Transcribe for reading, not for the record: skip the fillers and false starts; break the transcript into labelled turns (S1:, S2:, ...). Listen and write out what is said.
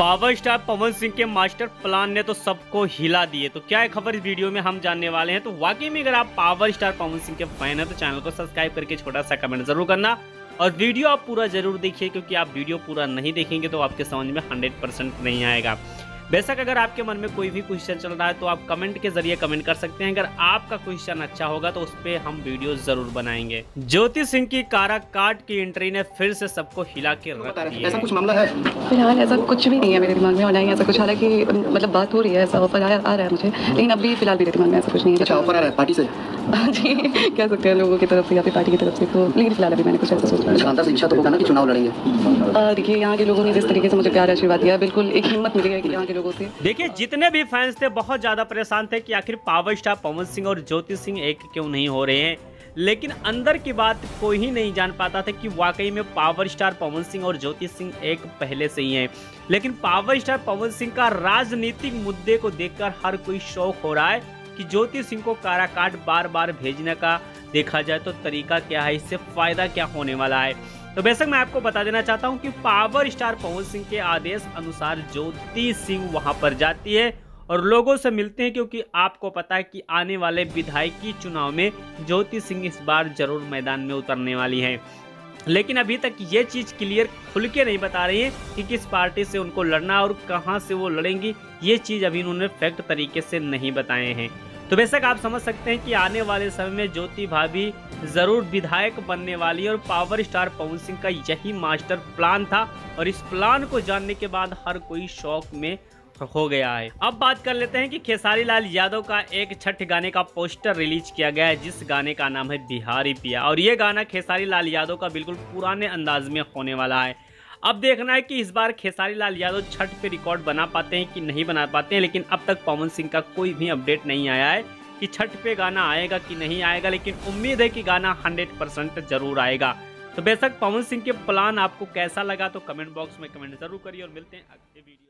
S1: Power star Pawan Singh के master plan ने तो सबको हिला दिए। तो क्या है खबर इस वीडियो में हम जानने वाले हैं। तो वाकई में अगर आप पावर स्टार पवन सिंह के फैन हैं तो चैनल को सब्सक्राइब करके छोटा सा कमेंट जरूर करना और वीडियो आप पूरा जरूर देखिए, क्योंकि आप वीडियो पूरा नहीं देखेंगे तो आपके समझ में 100% नहीं आएगा। बेशक अगर आपके मन में कोई भी क्वेश्चन चल रहा है तो आप कमेंट के जरिए कमेंट कर सकते हैं। अगर आपका क्वेश्चन अच्छा होगा तो उस पर हम वीडियो जरूर बनाएंगे। ज्योति सिंह की काराकाट की एंट्री ने फिर से सबको हिला के रख दिया।
S2: ऐसा कुछ मामला है?
S3: फिलहाल ऐसा कुछ भी नहीं है मेरे दिमाग में, और नहीं ऐसा कुछ, हालांकि मतलब बात हो रही है, ऐसा ऑफर आ रहा है मुझे, लेकिन अभी फिलहाल मेरे दिमाग में ऐसा कुछ नहीं है।
S2: अच्छा, ऑफर आ रहा है पार्टी से?
S3: जी कह सकते हैं लोगों की तरफ से या फिर पार्टी की तरफ से, तो लेकिन फिलहाल अभी मैंने कुछ ऐसा सोचा।
S2: शानदार से इच्छा तो होगा ना कि चुनाव लड़ेंगे?
S3: देखिए यहाँ के लोगों ने जिस तरीके से मुझे प्यार आशीर्वाद दिया, बिल्कुल एक हिम्मत मिली है कि यहाँ के लोगों से।
S1: देखिए जितने भी फैंस थे बहुत ज्यादा परेशान थे कि आखिर पावर स्टार पवन सिंह और ज्योति सिंह एक क्यों नहीं हो रहे हैं, लेकिन अंदर की बात कोई ही नहीं जान पाता था कि वाकई में पावर स्टार पवन सिंह और ज्योति सिंह एक पहले से ही हैं। लेकिन पावर स्टार पवन सिंह का राजनीतिक मुद्दे को देखकर हर कोई शौक हो रहा है कि ज्योति सिंह को काराकाट बार बार भेजने का देखा जाए तो तरीका क्या है, इससे फायदा क्या होने वाला है। तो बेशक मैं आपको बता देना चाहता हूं कि पावर स्टार पवन सिंह के आदेश अनुसार ज्योति सिंह वहां पर जाती है और लोगों से मिलते हैं, क्योंकि आपको पता है कि आने वाले विधायकी चुनाव में ज्योति सिंह इस बार जरूर मैदान में उतरने वाली हैं। लेकिन अभी तक ये चीज क्लियर खुल के नहीं बता रही है कि किस पार्टी से उनको लड़ना और कहां से वो लड़ेंगी। ये चीज अभी उन्होंने फैक्ट तरीके से नहीं बताए हैं। तो बेशक आप समझ सकते हैं कि आने वाले समय में ज्योति भाभी जरूर विधायक बनने वाली है और पावर स्टार पवन सिंह का यही मास्टर प्लान था और इस प्लान को जानने के बाद हर कोई शौक में हो गया है। अब बात कर लेते हैं कि खेसारी लाल यादव का एक छठ गाने का पोस्टर रिलीज किया गया है, जिस गाने का नाम है बिहारी पिया, और ये गाना खेसारी लाल यादव का बिल्कुल पुराने अंदाज में होने वाला है। अब देखना है कि इस बार खेसारी लाल यादव छठ पे रिकॉर्ड बना पाते हैं कि नहीं बना पाते हैं, लेकिन अब तक पवन सिंह का कोई भी अपडेट नहीं आया है कि छठ पे गाना आएगा कि नहीं आएगा, लेकिन उम्मीद है कि गाना 100% जरूर आएगा। तो बेशक पवन सिंह के प्लान आपको कैसा लगा तो कमेंट बॉक्स में कमेंट जरूर करिए और मिलते हैं अगले वीडियो।